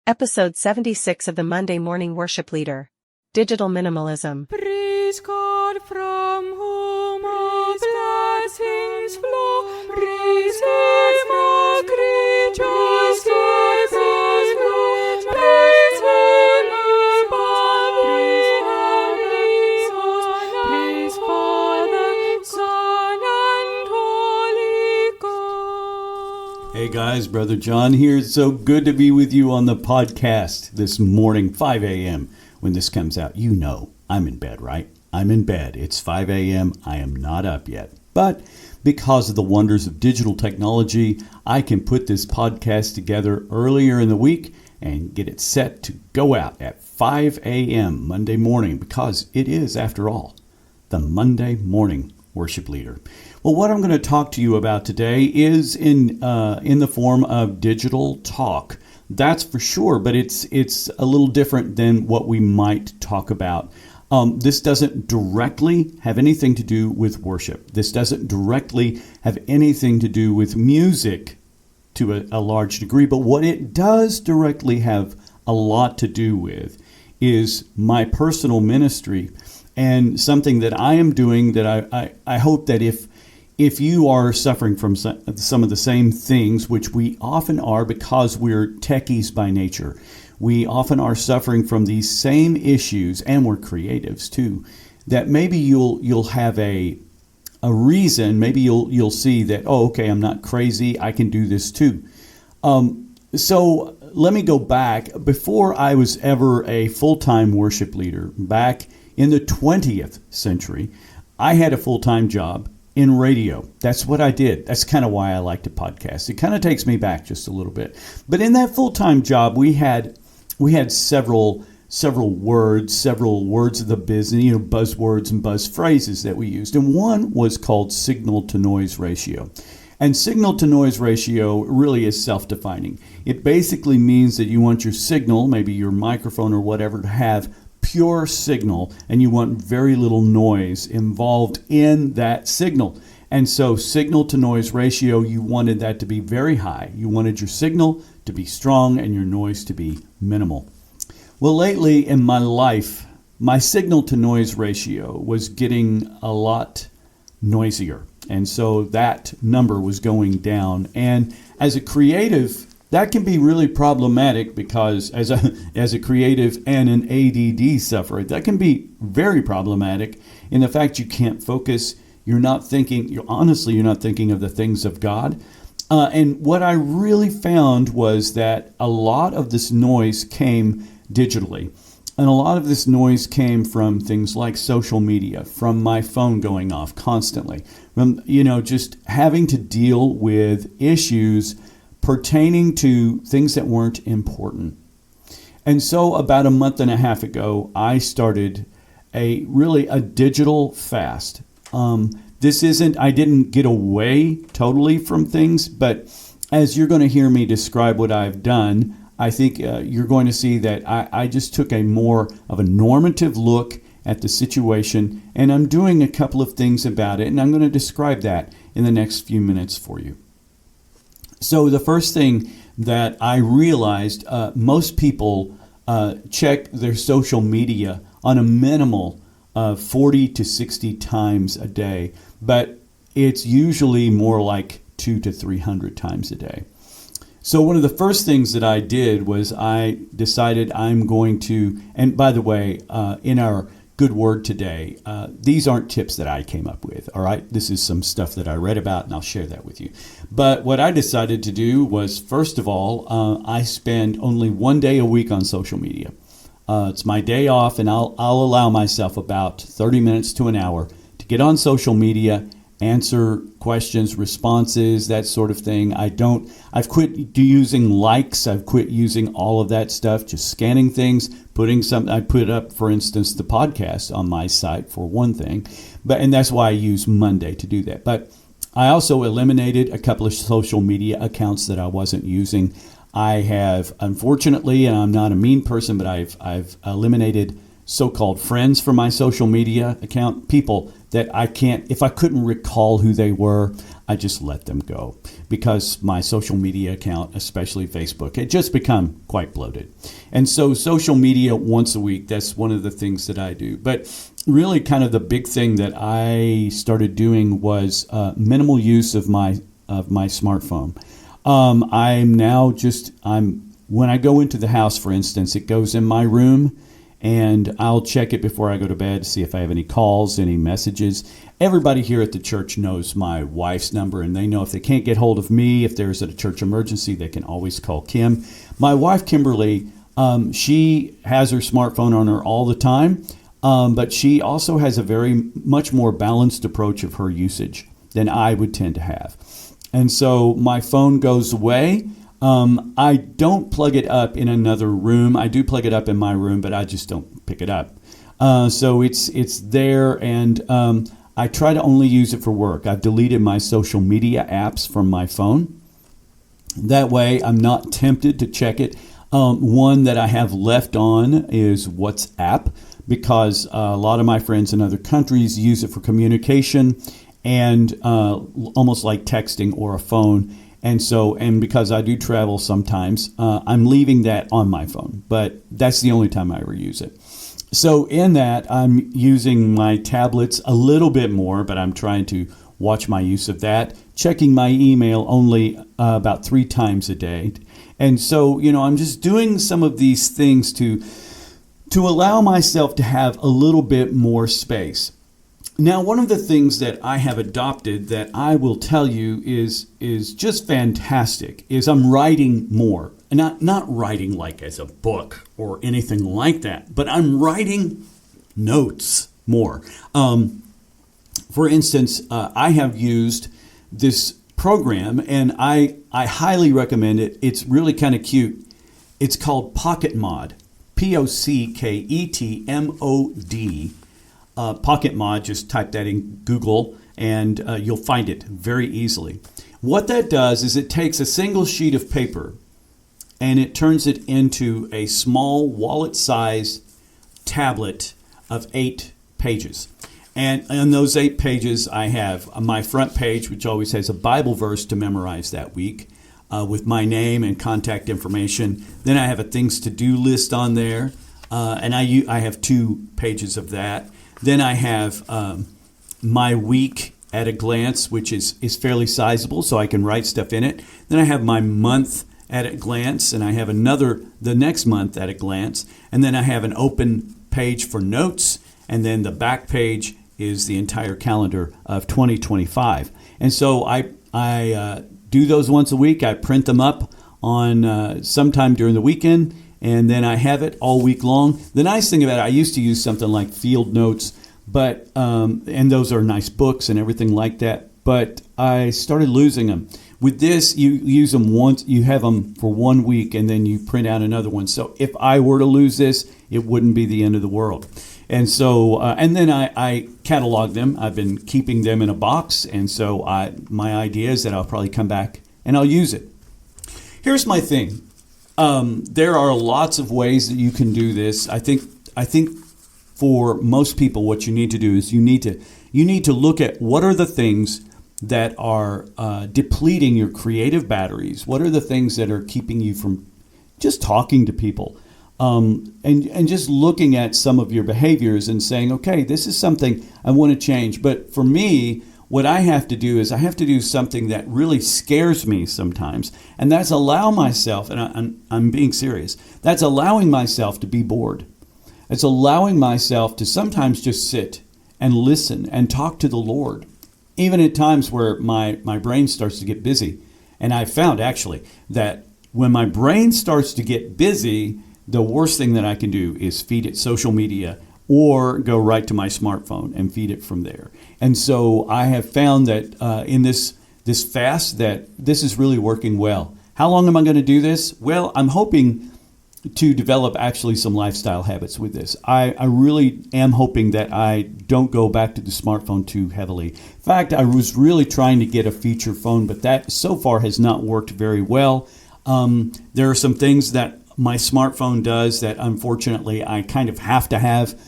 Episode 76 of the Monday Morning Worship Leader. Digital Minimalism. Praise God from whom all blessings flow. Praise Him, all creatures give His glory. Praise Him above, praise heavenly hosts. Praise Father, Son, and Holy Ghost. Hey guys, Brother John here. It's so good to be with you on the podcast this morning, 5 a.m. When this comes out, you know I'm in bed, right? I'm in bed. It's 5 a.m. I am not up yet. But because of the wonders of digital technology, I can put this podcast together earlier in the week and get it set to go out at 5 a.m. Monday morning, because it is, after all, the Monday Morning Worship Leader. Well, what I'm going to talk to you about today is in the form of digital talk. That's for sure, but it's a little different than what we might talk about. This doesn't directly have anything to do with worship. This doesn't directly have anything to do with music to a large degree, but what it does directly have a lot to do with is my personal ministry and something that I am doing that I hope that if you are suffering from some of the same things, which we often are because we're techies by nature, we often are suffering from these same issues, and we're creatives too, that maybe you'll have a reason, maybe you'll see that, oh, okay, I'm not crazy, I can do this too. So let me go back. Before I was ever a full-time worship leader, back in the 20th century, I had a full-time job in radio. That's what I did. That's kind of why I like to podcast. It kind of takes me back just a little bit. But in that full-time job, we had several words of the business, buzzwords and buzz phrases that we used. And one was called signal to noise ratio. And signal to noise ratio really is self-defining. It basically means that you want your signal, maybe your microphone or whatever, to have pure signal, and you want very little noise involved in that signal. And so signal to noise ratio, you wanted that to be very high. You wanted your signal to be strong and your noise to be minimal. Well, lately in my life, my signal to noise ratio was getting a lot noisier. And so that number was going down. And as a creative, that can be really problematic, because as a creative and an ADD sufferer, that can be very problematic in the fact you can't focus. You're not thinking of the things of God. And what I really found was that a lot of this noise came digitally. And a lot of this noise came from things like social media, from my phone going off constantly, from, just having to deal with issues pertaining to things that weren't important. And so about a month and a half ago, I started a digital fast. I didn't get away totally from things, but as you're going to hear me describe what I've done, I think you're going to see that I just took a more of a normative look at the situation, and I'm doing a couple of things about it, and I'm going to describe that in the next few minutes for you. So the first thing that I realized, most people check their social media on a minimal of 40 to 60 times a day, but it's usually more like 200 to 300 times a day. So one of the first things that I did was I decided I'm going to, and by the way, in our Good Word today, these aren't tips that I came up with, all right? This is some stuff that I read about, and I'll share that with you. But what I decided to do was, first of all, I spend only one day a week on social media. It's my day off, and I'll allow myself about 30 minutes to an hour to get on social media, answer questions, responses, that sort of thing. I've quit using likes. I've quit using all of that stuff, just scanning things, I put up, for instance, the podcast on my site for one thing, and that's why I use Monday to do that. But I also eliminated a couple of social media accounts that I wasn't using. I have, unfortunately, and I'm not a mean person, but I've eliminated so-called friends from my social media account, people that if I couldn't recall who they were, I just let them go because my social media account, especially Facebook, it just become quite bloated. And so social media once a week, that's one of the things that I do. But really kind of the big thing that I started doing was minimal use of my smartphone. When I go into the house, for instance, it goes in my room, and I'll check it before I go to bed to see if I have any calls, any messages. Everybody here at the church knows my wife's number, and they know if they can't get hold of me, if there's a church emergency, they can always call Kim. My wife, Kimberly, she has her smartphone on her all the time, but she also has a very much more balanced approach of her usage than I would tend to have. And so my phone goes away. I don't plug it up in another room. I do plug it up in my room, but I just don't pick it up. So it's there, and I try to only use it for work. I've deleted my social media apps from my phone. That way, I'm not tempted to check it. One that I have left on is WhatsApp, because a lot of my friends in other countries use it for communication and almost like texting or a phone. And because I do travel sometimes, I'm leaving that on my phone, but that's the only time I ever use it. So in that, I'm using my tablets a little bit more, but I'm trying to watch my use of that, checking my email only about 3 times a day. And so, I'm just doing some of these things to allow myself to have a little bit more space. Now, one of the things that I have adopted that I will tell you is just fantastic is I'm writing more. And not writing like as a book or anything like that, but I'm writing notes more. For instance, I have used this program, and I highly recommend it. It's really kind of cute. It's called PocketMod, PocketMod. PocketMod, just type that in Google and you'll find it very easily. What that does is it takes a single sheet of paper and it turns it into a small wallet-sized tablet of 8 pages. And on those 8 pages, I have my front page, which always has a Bible verse to memorize that week with my name and contact information. Then I have a things to do list on there, and I have 2 pages of that. Then I have my week at a glance, which is fairly sizable, so I can write stuff in it. Then I have my month at a glance, and I have the next month at a glance. And then I have an open page for notes, and then the back page is the entire calendar of 2025. And so I do those once a week. I print them up on sometime during the weekend, and then I have it all week long. The nice thing about it, I used to use something like Field Notes, but and those are nice books and everything like that, but I started losing them. With this, you use them once, you have them for 1 week, and then you print out another one. So if I were to lose this, it wouldn't be the end of the world. And so, and then I catalog them. I've been keeping them in a box, and so my idea is that I'll probably come back and I'll use it. Here's my thing. There are lots of ways that you can do this. I think for most people, what you need to do is you need to look at what are the things that are depleting your creative batteries. What are the things that are keeping you from just talking to people, and just looking at some of your behaviors and saying, okay, this is something I want to change. But for me, what I have to do is I have to do something that really scares me sometimes, and that's allow myself, and I'm being serious, that's allowing myself to be bored. It's allowing myself to sometimes just sit and listen and talk to the Lord, even at times where my brain starts to get busy. And I found actually that when my brain starts to get busy, the worst thing that I can do is feed it social media or go right to my smartphone and feed it from there. And so I have found that in this fast that this is really working well. How long am I going to do this? Well, I'm hoping to develop actually some lifestyle habits with this. I really am hoping that I don't go back to the smartphone too heavily. In fact, I was really trying to get a feature phone, but that so far has not worked very well. There are some things that my smartphone does that unfortunately I kind of have to have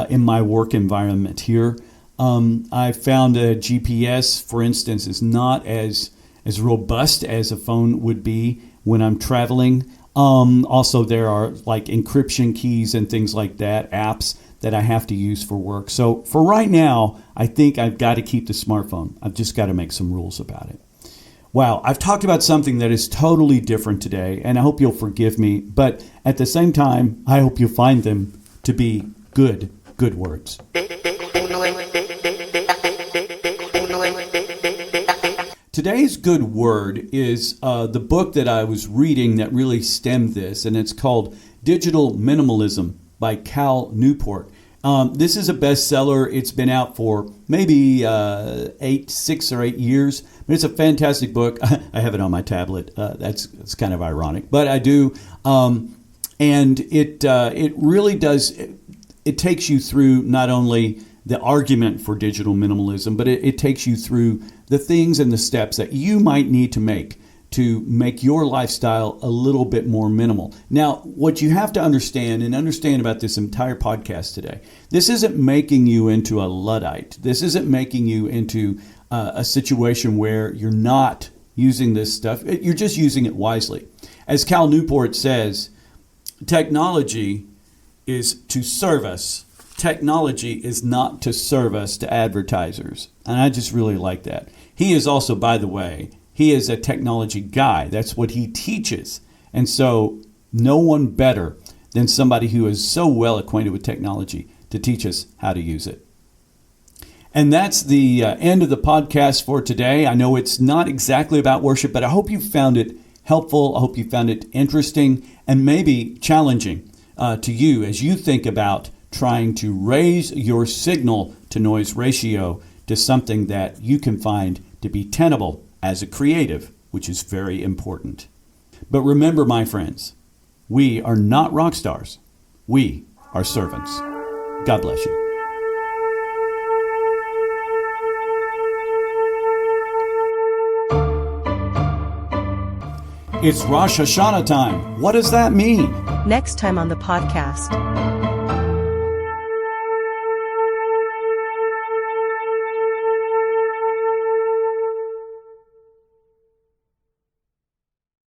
in my work environment here. I found a GPS, for instance, is not as robust as a phone would be when I'm traveling. Also, there are like encryption keys and things like that, apps that I have to use for work. So for right now, I think I've got to keep the smartphone. I've just got to make some rules about it. Wow, I've talked about something that is totally different today, and I hope you'll forgive me. But at the same time, I hope you'll find them to be good words. Today's good word is the book that I was reading that really stemmed this, and it's called Digital Minimalism by Newport. This is a bestseller. It's been out for maybe 6 or 8 years. But it's a fantastic book. I have it on my tablet. It's kind of ironic, but I do. And it really does. It takes you through not only the argument for digital minimalism, but it takes you through the things and the steps that you might need to make your lifestyle a little bit more minimal. Now, what you have to understand about this entire podcast today, this isn't making you into a Luddite. This isn't making you into a situation where you're not using this stuff. You're just using it wisely. As Cal Newport says, technology is to serve us. Technology is not to serve us to advertisers. And I just really like that. He is also, by the way, he is a technology guy. That's what he teaches. And so no one better than somebody who is so well acquainted with technology to teach us how to use it. And that's the end of the podcast for today. I know it's not exactly about worship, but I hope you found it helpful. I hope you found it interesting and maybe challenging to you as you think about trying to raise your signal to noise ratio to something that you can find to be tenable as a creative, which is very important. But remember, my friends, we are not rock stars. We are servants. God bless you. It's Rosh Hashanah time. What does that mean? Next time on the podcast.